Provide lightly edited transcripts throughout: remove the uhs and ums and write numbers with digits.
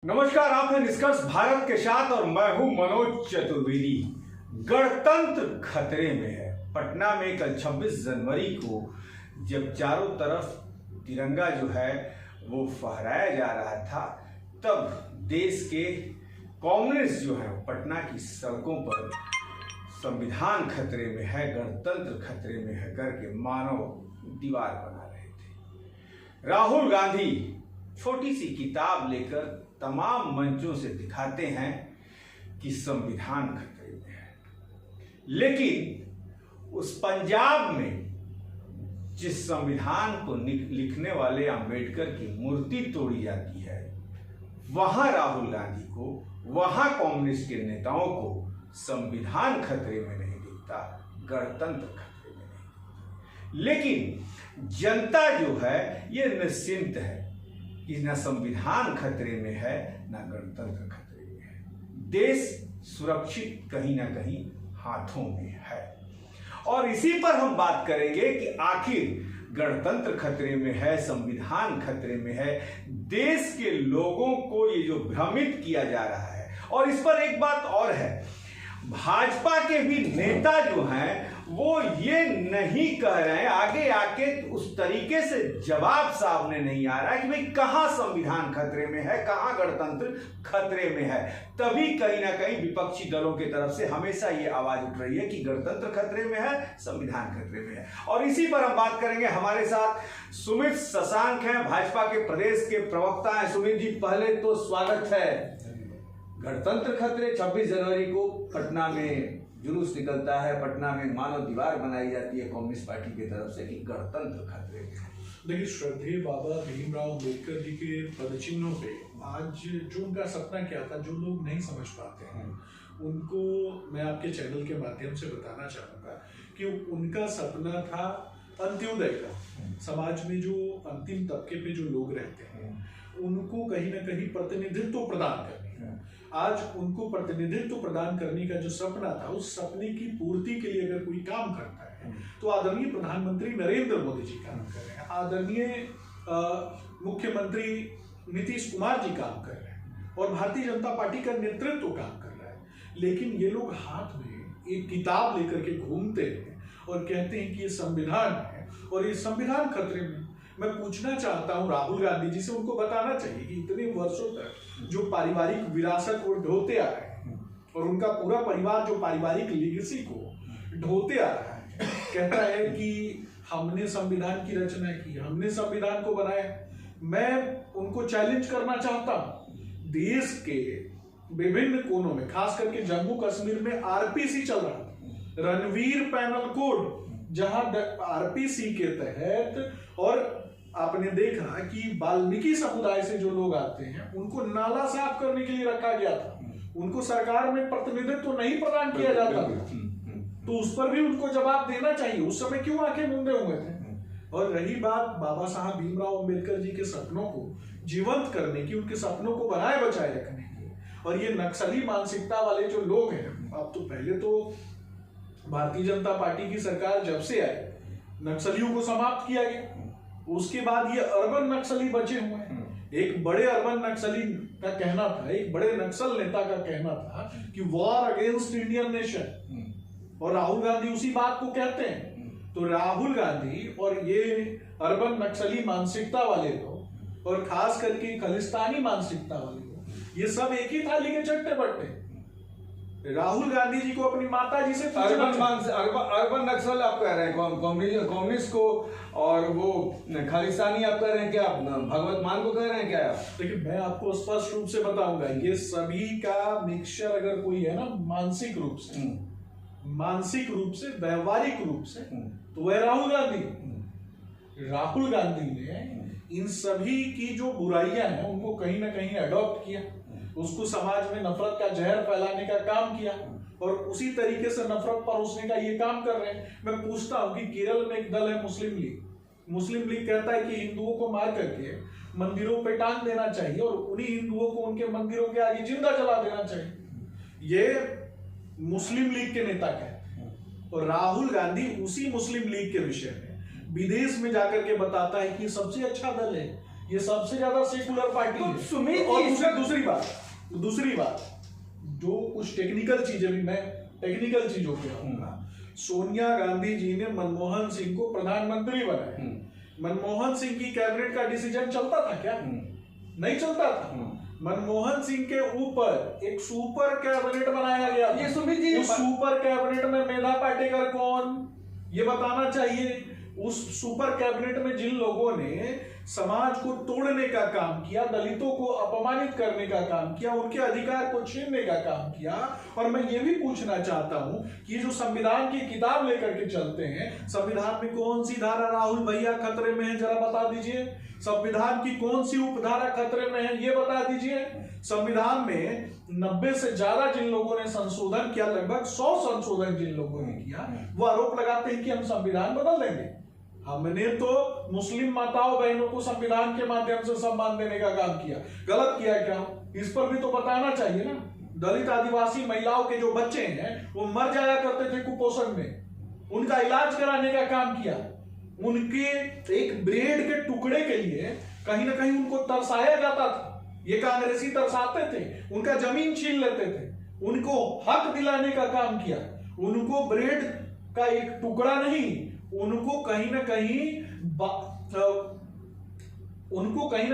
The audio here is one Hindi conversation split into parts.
नमस्कार, आप हैं निष्कर्ष भारत के साथ और मैं हूं मनोज चतुर्वेदी। गणतंत्र खतरे में है। पटना में कल 26 जनवरी को जब चारों तरफ तिरंगा जो है वो फहराया जा रहा था, तब देश के कम्युनिस्ट जो है पटना की सड़कों पर संविधान खतरे में है, गणतंत्र खतरे में है करके मानव दीवार बना रहे थे। राहुल गांधी छोटी सी किताब लेकर तमाम मंचों से दिखाते हैं कि संविधान खतरे में है, लेकिन उस पंजाब में जिस संविधान को लिखने वाले अंबेडकर की मूर्ति तोड़ी जाती है, वहां राहुल गांधी को, वहां कम्युनिस्ट के नेताओं को संविधान खतरे में नहीं दिखता, गणतंत्र खतरे में नहीं दिखता। लेकिन जनता जो है ये निश्चिंत है कि न संविधान खतरे में है न गणतंत्र खतरे में है। देश सुरक्षित कहीं ना कहीं हाथों में है। और इसी पर हम बात करेंगे कि आखिर गणतंत्र खतरे में है, संविधान खतरे में है। देश के लोगों को ये जो भ्रमित किया जा रहा है, और इस पर एक बात और है, भाजपा के भी नेता जो हैं वो ये नहीं कह रहे हैं, आगे आके उस तरीके से जवाब सामने नहीं आ रहा है कि भाई कहां संविधान खतरे में है, कहां गणतंत्र खतरे में है। तभी कहीं ना कहीं विपक्षी दलों की तरफ से हमेशा ये आवाज उठ रही है कि गणतंत्र खतरे में है, संविधान खतरे में है। और इसी पर हम बात करेंगे। हमारे साथ सुमित शशांक हैं, भाजपा के प्रदेश के प्रवक्ता हैं। सुमित जी, पहले तो स्वागत है। गणतंत्र खतरे, 26 जनवरी को पटना में जुलूस निकलता है, पटना में मानव दीवार बनाई जाती है कम्युनिस्ट पार्टी की तरफ से कि गणतंत्र खतरे में है। देखिए, श्रद्धेय बाबा भीमराव अम्बेडकर जी के पदचिन्हों पे आज जो उनका सपना क्या था, जो लोग नहीं समझ पाते हैं, उनको मैं आपके चैनल के माध्यम से बताना चाहूँगा कि उनका सपना था अंत्योदय का। समाज में जो अंतिम तबके पे जो लोग रहते हैं उनको कहीं ना कहीं प्रतिनिधित्व प्रदान करनी है। आज उनको प्रतिनिधित्व प्रदान करने का जो सपना था, उस सपने की पूर्ति के लिए अगर कोई काम करता है तो आदरणीय प्रधानमंत्री नरेंद्र मोदी जी काम कर रहे हैं, आदरणीय मुख्यमंत्री नीतीश कुमार जी काम कर रहे हैं, और भारतीय जनता पार्टी का नेतृत्व काम कर रहा है। लेकिन ये लोग हाथ में एक किताब लेकर के घूमते हैं और कहते हैं कि ये संविधान है और ये संविधान खतरे में। मैं पूछना चाहता हूं राहुल गांधी जी से, उनको बताना चाहिए कि इतने वर्षों तक जो पारिवारिक विरासत वो ढोते आ रहे हैं और उनका पूरा परिवार जो पारिवारिक लीगेसी को ढोते आ रहा है, कहता है कि हमने संविधान की रचना की, हमने संविधान को बनाया। मैं उनको चैलेंज करना चाहता हूं, देश के विभिन्न कोनों में, खास करके जम्मू कश्मीर में आरपीसी चल रहा था, रणवीर पैनल कोड, जहां आरपीसी के तहत, और आपने देखा कि वाल्मीकि समुदाय से जो लोग आते हैं उनको नाला साफ करने के लिए रखा गया था, उनको सरकार में प्रतिनिधित्व नहीं प्रदान किया जाता था, तो उस पर भी उनको जवाब देना चाहिए। उस समय क्यों आंखें मूंदे हुए थे? और रही बात बाबा साहब भीमराव अम्बेडकर जी के सपनों को जीवंत करने की, उनके सपनों को बनाए बचाए रखने की, और ये नक्सली मानसिकता वाले जो लोग हैं, अब तो पहले तो भारतीय जनता पार्टी की सरकार जब से आई नक्सलियों को समाप्त किया गया, उसके बाद ये अर्बन नक्सली बचे हुए हैं। एक बड़े अर्बन नक्सली का कहना था, एक बड़े नक्सल नेता का कहना था कि वॉर अगेंस्ट इंडियन नेशन, और राहुल गांधी उसी बात को कहते हैं। तो राहुल गांधी और ये अर्बन नक्सली मानसिकता वाले लोग, और खास करके खालिस्तानी मानसिकता वाले लोग, ये सब एक ही थाली के चट्टे बट्टे। राहुल गांधी जी को अपनी माता जी से अर्बन नक्सल आप कह रहे हैं, कम्युनिस्ट को, और वो खालिस्तानी आप कह रहे हैं क्या, भगवत मान को कह रहे हैं क्या? लेकिन मैं आपको स्पष्ट रूप से बताऊंगा, ये सभी का मिक्सचर अगर कोई है ना, मानसिक रूप से व्यवहारिक रूप से, तो वह राहुल गांधी ने इन सभी की जो बुराइयां हैं उनको कहीं ना कहीं अडॉप्ट किया, उसको समाज में नफरत का जहर फैलाने का काम किया, और उसी तरीके से नफरत परोसने का ये काम कर रहे हैं। मैं पूछता हूं कि केरल में एक दल है मुस्लिम लीग कहता है कि हिंदुओं को मार करके मंदिरों पे टांग देना चाहिए और उन्हीं हिंदुओं को उनके मंदिरों के आगे जिंदा जला देना चाहिए। ये मुस्लिम लीग के नेता कहते हैं, और राहुल गांधी उसी मुस्लिम लीग के विषय में विदेश में जाकर के बताता है कि सबसे अच्छा दल है, ये सबसे ज्यादा सेकुलर पार्टी तो है। सुमित और जी, दूसरी बात जो कुछ टेक्निकल चीजें भी, मैं टेक्निकल चीजों पे आऊंगा। सोनिया गांधी जी ने मनमोहन सिंह को प्रधानमंत्री बनाया। मनमोहन सिंह की कैबिनेट का डिसीजन चलता था क्या? नहीं चलता था। मनमोहन सिंह के ऊपर एक सुपर कैबिनेट बनाया गया। ये सुमित जी, उस सुपर कैबिनेट में मेधा पाटेकर कौन, ये बताना चाहिए। उस सुपर कैबिनेट में जिन लोगों ने समाज को तोड़ने का काम किया, दलितों को अपमानित करने का काम किया, उनके अधिकार को छीनने का काम किया। और मैं ये भी पूछना चाहता हूं कि जो संविधान की किताब लेकर के चलते हैं, संविधान में कौन सी धारा राहुल भैया खतरे में है, जरा बता दीजिए। संविधान की कौन सी उपधारा खतरे में है, ये बता दीजिए। संविधान में 90 से ज्यादा जिन लोगों ने संशोधन किया, लगभग 100 संशोधन जिन लोगों ने किया, वो आरोप लगाते हैं कि हम संविधान बदल देंगे। हमने तो मुस्लिम माताओं बहनों को संविधान के माध्यम से सम्मान देने का काम किया। गलत किया क्या? इस पर भी तो बताना चाहिए ना। दलित आदिवासी महिलाओं के जो बच्चे हैं वो मर जाया करते थे कुपोषण में, उनका इलाज कराने का काम किया। उनके एक ब्रेड के टुकड़े के लिए कहीं ना कहीं उनको तरसाया जाता था। ये कांग्रेसी तरसाते थे, उनका जमीन छीन लेते थे, उनको हक दिलाने का काम किया। उनको ब्रेड का एक टुकड़ा नहीं, उनको कहीं ना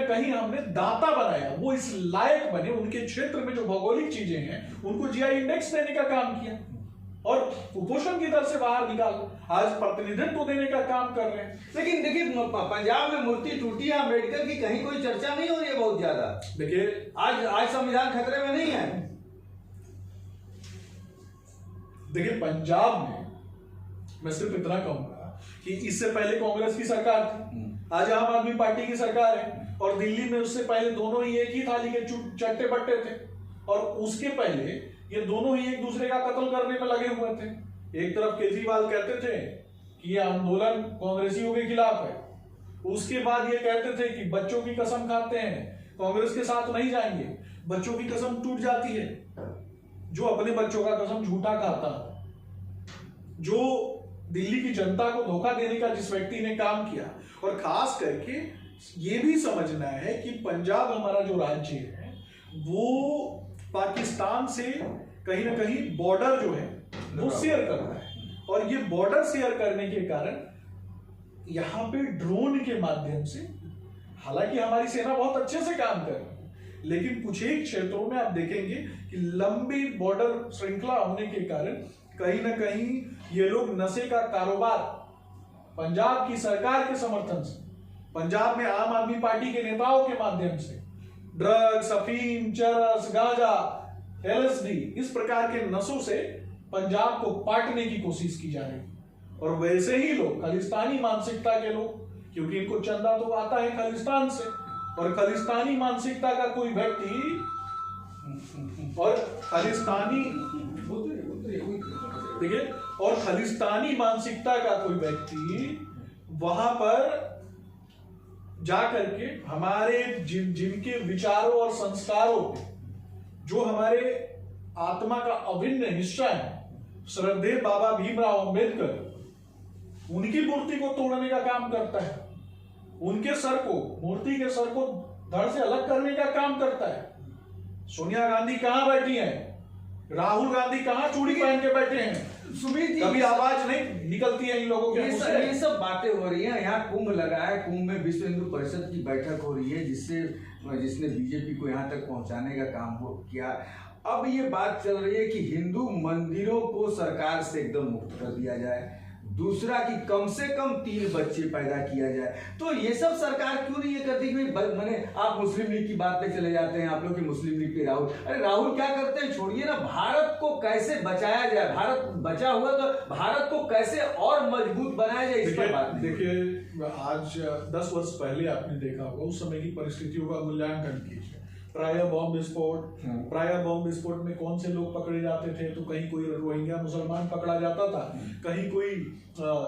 कहीं हमने दाता बनाया। वो इस लायक बने, उनके क्षेत्र में जो भौगोलिक चीजें हैं उनको जीआई इंडेक्स देने का काम किया और कुपोषण की दर से बाहर निकाल, आज प्रतिनिधित्व देने का काम कर रहे हैं। लेकिन देखिए, पंजाब में मूर्ति टूटी है अम्बेडकर की, कहीं कोई चर्चा नहीं हो रही है बहुत ज्यादा। देखिए आज संविधान खतरे में नहीं है। देखिए पंजाब में मैं सिर्फ इतना कहूंगा कि इससे पहले कांग्रेस की सरकार थी, आज आम आदमी पार्टी की सरकार है। और दिल्ली में उससे पहले दोनों ही एक ही थाली के चट्टे बट्टे थे। और उसके पहले ये दोनों ही एक दूसरे का कत्ल करने में लगे हुए थे। एक तरफ केजरीवाल कहते थे कि ये आंदोलन कांग्रेसियों के खिलाफ है, उसके बाद ये कहते थे कि बच्चों की कसम खाते हैं, कांग्रेस के साथ नहीं जाएंगे। बच्चों की कसम टूट जाती है जो अपने बच्चों का कसम झूठा खाता है। जो दिल्ली की जनता को धोखा देने का जिस व्यक्ति ने काम किया, और खास करके ये भी समझना है कि पंजाब हमारा जो राज्य है वो पाकिस्तान से कहीं ना कहीं बॉर्डर जो है वो शेयर कर रहा है। और ये बॉर्डर शेयर करने के कारण यहाँ पे ड्रोन के माध्यम से, हालांकि हमारी सेना बहुत अच्छे से काम कर रही है, लेकिन कुछ एक क्षेत्रों में आप देखेंगे कि लंबी बॉर्डर श्रृंखला होने के कारण कहीं ना कहीं ये लोग नशे का कारोबार पंजाब की सरकार के समर्थन से, पंजाब में आम आदमी पार्टी के नेताओं के माध्यम से ड्रग्स, अफीम, चरस, गांजा, एलएसडी, इस प्रकार के नशों से पंजाब को पाटने की कोशिश की जा रही है। और वैसे ही लोग, खालिस्तानी मानसिकता के लोग, क्योंकि इनको चंदा तो आता है खालिस्तान से, और खालिस्तानी मानसिकता का कोई व्यक्ति देखिए, और खालिस्तानी मानसिकता का कोई व्यक्ति वहां पर जाकर के हमारे जिनके विचारों और संस्कारों पे, जो हमारे आत्मा का अभिन्न हिस्सा है, श्रद्धेय बाबा भीमराव अंबेडकर, उनकी मूर्ति को तोड़ने का काम करता है। उनके सर को, मूर्ति के सर को धड़ से अलग करने का काम करता है। सोनिया गांधी कहां बैठी हैं? राहुल गांधी कहां चूड़ी पहन के बैठे हैं? सुमित जी, कभी आवाज नहीं निकलती है इन लोगों के मुंह से। ये सब बातें हो रही हैं। यहाँ कुंभ लगा है, कुंभ में विश्व हिंदू परिषद की बैठक हो रही है, जिसने बीजेपी को यहाँ तक पहुंचाने का काम किया। अब ये बात चल रही है कि हिंदू मंदिरों को सरकार से एकदम मुक्त कर दिया जाए, दूसरा कि कम से कम 3 बच्चे पैदा किया जाए। तो ये सब सरकार क्यों नहीं ये करती? मैंने आप मुस्लिम लीग की बात पे चले जाते हैं, आप लोग की मुस्लिम लीग के राहुल, अरे राहुल क्या करते हैं? छोड़िए ना, भारत को कैसे बचाया जाए, भारत बचा हुआ तो भारत को कैसे और मजबूत बनाया जाए, इस पर बात। देखिए, आज 10 वर्ष पहले आपने देखा होगा, उस समय की परिस्थितियों का मूल्यांकन कीजिए। प्राय बॉम्ब विस्फोट में कौन से लोग पकड़े जाते थे? तो कहीं कोई रोहिंग्या मुसलमान पकड़ा जाता था, कहीं कोई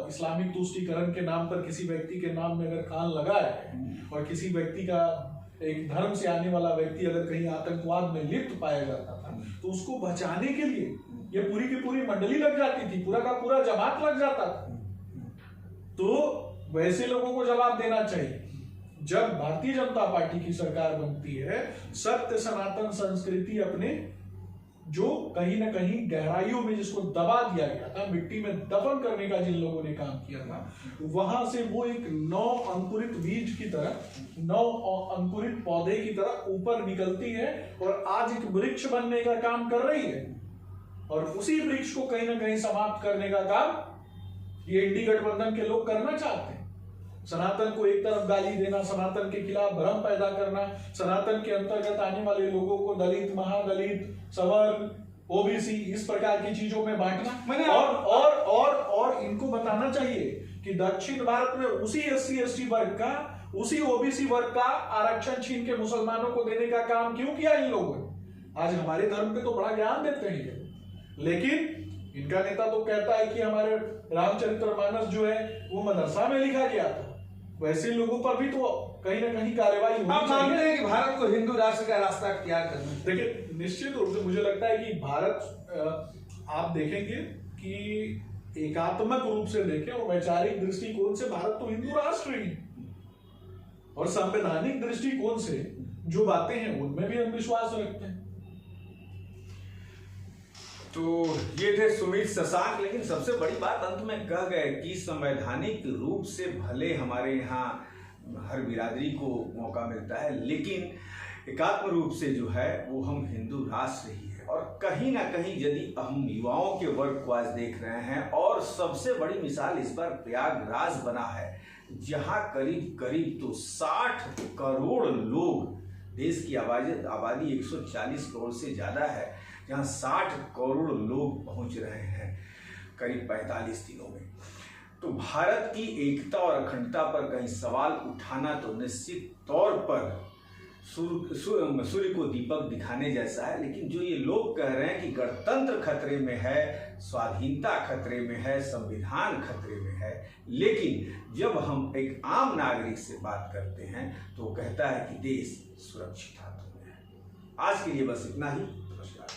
इस्लामिक तुष्टीकरण के नाम पर किसी व्यक्ति के नाम में अगर खान लगा है, और किसी व्यक्ति का, एक धर्म से आने वाला व्यक्ति अगर कहीं आतंकवाद में लिप्त पाया जाता था, तो उसको बचाने के लिए ये पूरी की पूरी मंडली लग जाती थी, पूरा का पूरा जमात लग जाता था। तो वैसे लोगों को जवाब देना चाहिए। जब भारतीय जनता पार्टी की सरकार बनती है, सत्य सनातन संस्कृति अपने जो कहीं ना कहीं गहराइयों में जिसको दबा दिया गया था, मिट्टी में दफन करने का जिन लोगों ने काम किया था, वहां से वो एक नव अंकुरित बीज की तरह, नव अंकुरित पौधे की तरह ऊपर निकलती है और आज एक वृक्ष बनने का काम कर रही है। और उसी वृक्ष को कहीं ना कहीं समाप्त करने का काम ये इंडी गठबंधन के लोग करना चाहते हैं। सनातन को एक तरफ गाली देना, सनातन के खिलाफ भ्रम पैदा करना, सनातन के अंतर्गत आने वाले लोगों को दलित, महादलित, सवर्ण, ओबीसी इस प्रकार की चीजों में बांटना, और इनको बताना चाहिए कि दक्षिण भारत में उसी SC/ST वर्ग का, उसी ओबीसी वर्ग का आरक्षण छीन के मुसलमानों को देने का काम क्यों किया इन लोगों ने। आज हमारे धर्म पे तो बड़ा ज्ञान देते हैं, लेकिन इनका नेता तो कहता है कि हमारे रामचरितमानस जो है वो मदरसा में लिखा गया था। वैसे लोगों पर भी तो कहीं ना कहीं कार्रवाई होनी चाहिए। मानते हैं कि भारत को हिंदू राष्ट्र का रास्ता अख्तियार करना। देखिए, निश्चित रूप से मुझे लगता है कि भारत, आप देखेंगे कि एकात्मक रूप से देखें और वैचारिक दृष्टिकोण से भारत तो हिंदू राष्ट्र ही है, और संवैधानिक दृष्टिकोण से जो बातें हैं उनमें भी हम विश्वास रखते हैं। तो ये थे सुमित शशांक, लेकिन सबसे बड़ी बात अंत में कह गए कि संवैधानिक रूप से भले हमारे यहाँ हर बिरादरी को मौका मिलता है, लेकिन एकात्म रूप से जो है वो हम हिंदू राष्ट्र ही है। और कहीं ना कहीं यदि हम युवाओं के वर्ग को आज देख रहे हैं, और सबसे बड़ी मिसाल इस बार प्रयागराज बना है, जहाँ करीब करीब तो 60 करोड़ लोग, देश की आबादी 140 करोड़ से ज़्यादा है, जहाँ 60 करोड़ लोग पहुंच रहे हैं करीब 45 दिनों में। तो भारत की एकता और अखंडता पर कहीं सवाल उठाना तो निश्चित तौर पर सूर्य को दीपक दिखाने जैसा है। लेकिन जो ये लोग कह रहे हैं कि गणतंत्र खतरे में है, स्वाधीनता खतरे में है, संविधान खतरे में है, लेकिन जब हम एक आम नागरिक से बात करते हैं तो वो कहता है कि देश सुरक्षित हाथों में है। आज के लिए बस इतना ही।